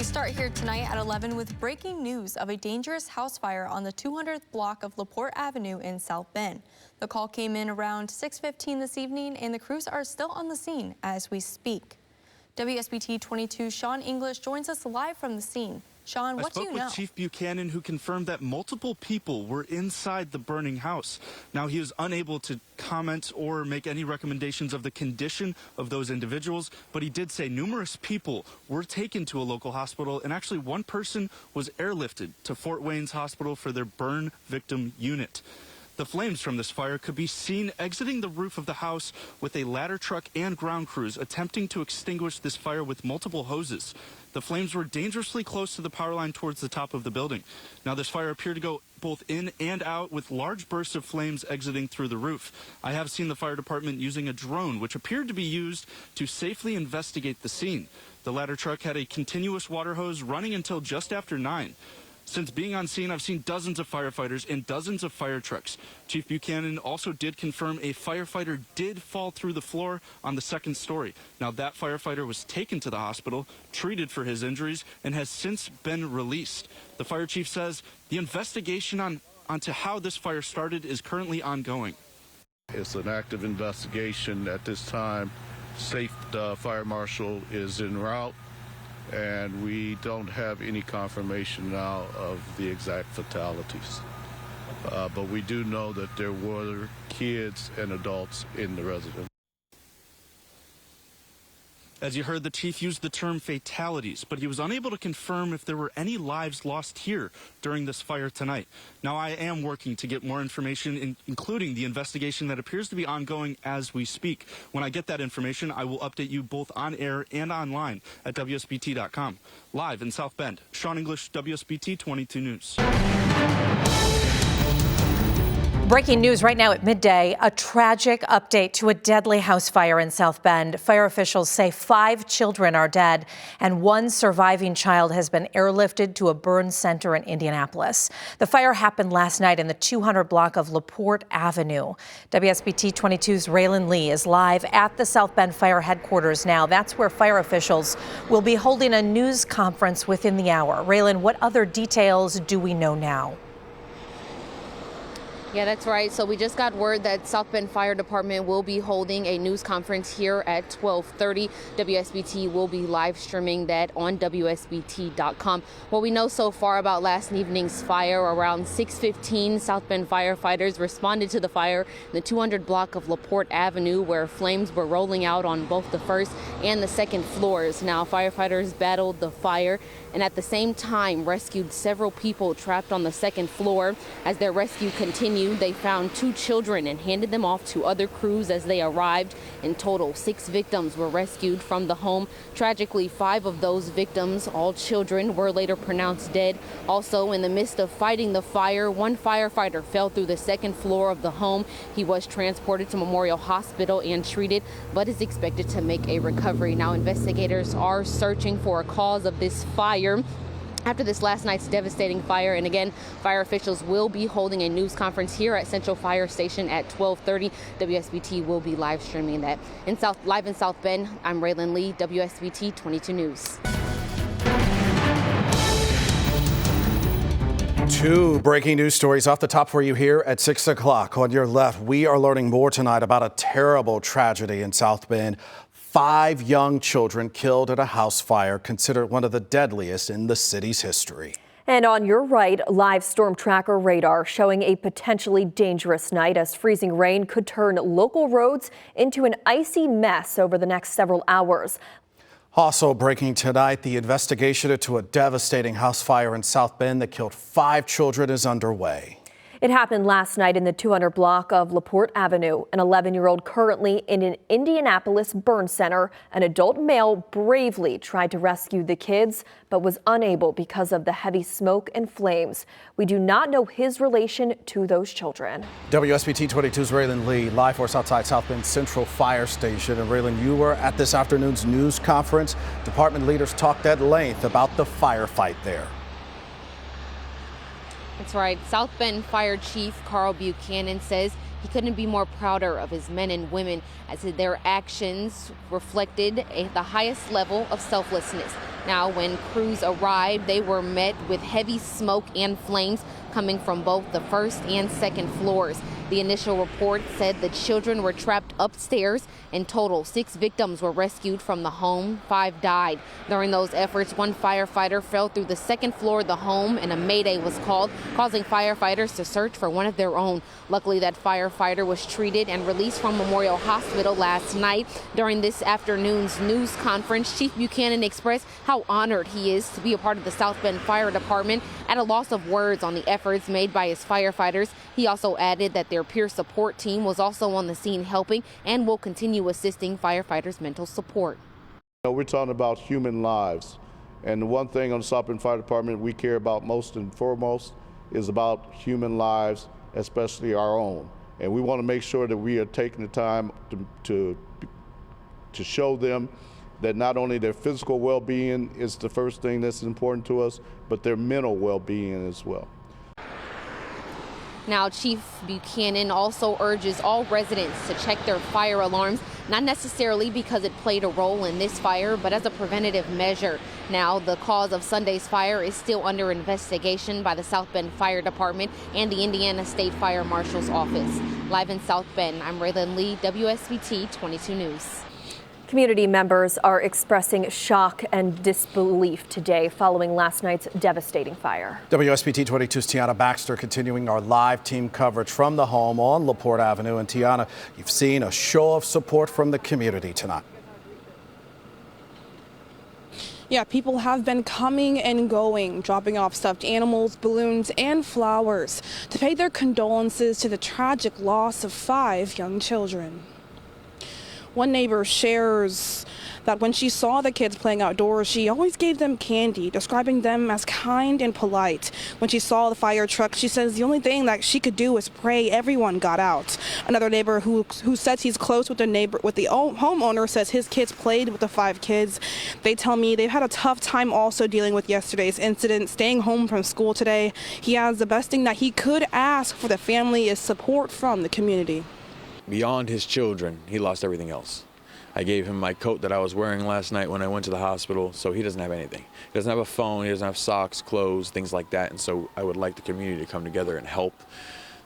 We start here tonight at 11 with breaking news of a dangerous house fire on the 200th block of LaPorte Avenue in South Bend. The call came in around 6:15 this evening, and the crews are still on the scene as we speak. WSBT22 Sean English joins us live from the scene. Sean, what do you know? I spoke with Chief Buchanan, who confirmed that multiple people were inside the burning house. Now, he is unable to comment or make any recommendations of the condition of those individuals, but he did say numerous people were taken to a local hospital, and actually one person was airlifted to Fort Wayne's Hospital for their burn victim unit. The flames from this fire could be seen exiting the roof of the house with a ladder truck and ground crews attempting to extinguish this fire with multiple hoses. The flames were dangerously close to the power line towards the top of the building. Now, this fire appeared to go both in and out with large bursts of flames exiting through the roof. I have seen the fire department using a drone, which appeared to be used to safely investigate the scene. The ladder truck had a continuous water hose running until just after 9. Since being on scene, I've seen dozens of firefighters and dozens of fire trucks. Chief Buchanan also did confirm a firefighter did fall through the floor on the second story. Now, that firefighter was taken to the hospital, treated for his injuries, and has since been released. The fire chief says the investigation onto how this fire started is currently ongoing. It's an active investigation at this time. Safe fire marshal is en route, and we don't have any confirmation now of the exact fatalities. But we do know that there were kids and adults in the residence. As you heard, the chief used the term fatalities, but he was unable to confirm if there were any lives lost here during this fire tonight. Now, I am working to get more information, including the investigation that appears to be ongoing as we speak. When I get that information, I will update you both on air and online at WSBT.com. Live in South Bend, Sean English, WSBT 22 News. Breaking news right now at midday, a tragic update to a deadly house fire in South Bend. Fire officials say 5 children are dead and 1 surviving child has been airlifted to a burn center in Indianapolis. The fire happened last night in the 200 block of LaPorte Avenue. WSBT 22's Raylan Lee is live at the South Bend Fire headquarters now. That's where fire officials will be holding a news conference within the hour. Raylan, what other details do we know now? Yeah, that's right. So we just got word that South Bend Fire Department will be holding a news conference here at 12:30. WSBT will be live streaming that on WSBT.com. What we know so far about last evening's fire, around 6:15, South Bend firefighters responded to the fire in the 200 block of LaPorte Avenue, where flames were rolling out on both the first and the second floors. Now, firefighters battled the fire and at the same time rescued several people trapped on the second floor. As their rescue continued, they found 2 children and handed them off to other crews as they arrived. In total, 6 victims were rescued from the home. Tragically, 5 of those victims, all children, were later pronounced dead. Also, in the midst of fighting the fire, 1 firefighter fell through the second floor of the home. He was transported to Memorial Hospital and treated, but is expected to make a recovery. Now, investigators are searching for a cause of this fire after this last night's devastating fire. And again, fire officials will be holding a news conference here at Central Fire Station at 12:30. WSBT will be live streaming that. Live in South Bend, I'm Raylan Lee, WSBT 22 News. 2 breaking news stories off the top for you here at 6 o'clock. On your left, we are learning more tonight about a terrible tragedy in South Bend. 5 young children killed at a house fire considered one of the deadliest in the city's history. And on your right, live storm tracker radar showing a potentially dangerous night as freezing rain could turn local roads into an icy mess over the next several hours. Also breaking tonight, the investigation into a devastating house fire in South Bend that killed 5 children is underway. It happened last night in the 200 block of LaPorte Avenue. An 11-year-old currently in an Indianapolis burn center. An adult male bravely tried to rescue the kids, but was unable because of the heavy smoke and flames. We do not know his relation to those children. WSBT 22's Raylan Lee, live for us outside South Bend Central Fire Station. And Raylan, you were at this afternoon's news conference. Department leaders talked at length about the firefight there. That's right. South Bend Fire Chief Carl Buchanan says he couldn't be more prouder of his men and women as their actions reflected the highest level of selflessness. Now, when crews arrived, they were met with heavy smoke and flames coming from both the first and second floors. The initial report said the children were trapped upstairs. In total, 6 victims were rescued from the home. 5 died. During those efforts, 1 firefighter fell through the second floor of the home and a mayday was called, causing firefighters to search for one of their own. Luckily, that firefighter was treated and released from Memorial Hospital last night. During this afternoon's news conference, Chief Buchanan expressed how honored he is to be a part of the South Bend Fire Department. At a loss of words on the efforts made by his firefighters, he also added that their peer support team was also on the scene helping and will continue assisting firefighters' mental support. We're talking about human lives, and the one thing on the South Bend Fire Department we care about most and foremost is about human lives, especially our own. And we want to make sure that we are taking the time to show them that not only their physical well-being is the first thing that's important to us, but their mental well-being as well. Now, Chief Buchanan also urges all residents to check their fire alarms, not necessarily because it played a role in this fire, but as a preventative measure. Now, the cause of Sunday's fire is still under investigation by the South Bend Fire Department and the Indiana State Fire Marshal's Office. Live in South Bend, I'm Raylan Lee, WSBT 22 News. Community members are expressing shock and disbelief today following last night's devastating fire. WSBT 22's Tiana Baxter continuing our live team coverage from the home on LaPorte Avenue. And Tiana, you've seen a show of support from the community tonight. Yeah, people have been coming and going, dropping off stuffed animals, balloons, and flowers to pay their condolences to the tragic loss of 5 young children. One neighbor shares that when she saw the kids playing outdoors, she always gave them candy, describing them as kind and polite. When she saw the fire truck, she says the only thing that she could do was pray everyone got out. Another neighbor who says he's close with the homeowner says his kids played with the 5 kids. They tell me they've had a tough time also dealing with yesterday's incident, staying home from school today. He has the best thing that he could ask for the family is support from the community. Beyond his children, he lost everything else. I gave him my coat that I was wearing last night when I went to the hospital, so he doesn't have anything. He doesn't have a phone, he doesn't have socks, clothes, things like that, and so I would like the community to come together and help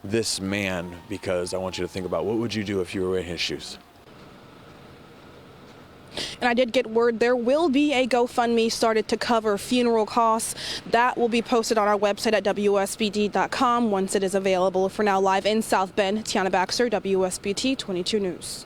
this man, because I want you to think about what would you do if you were in his shoes. And I did get word there will be a GoFundMe started to cover funeral costs. That will be posted on our website at WSBT.com once it is available. For now, live in South Bend, Tiana Baxter, WSBT 22 News.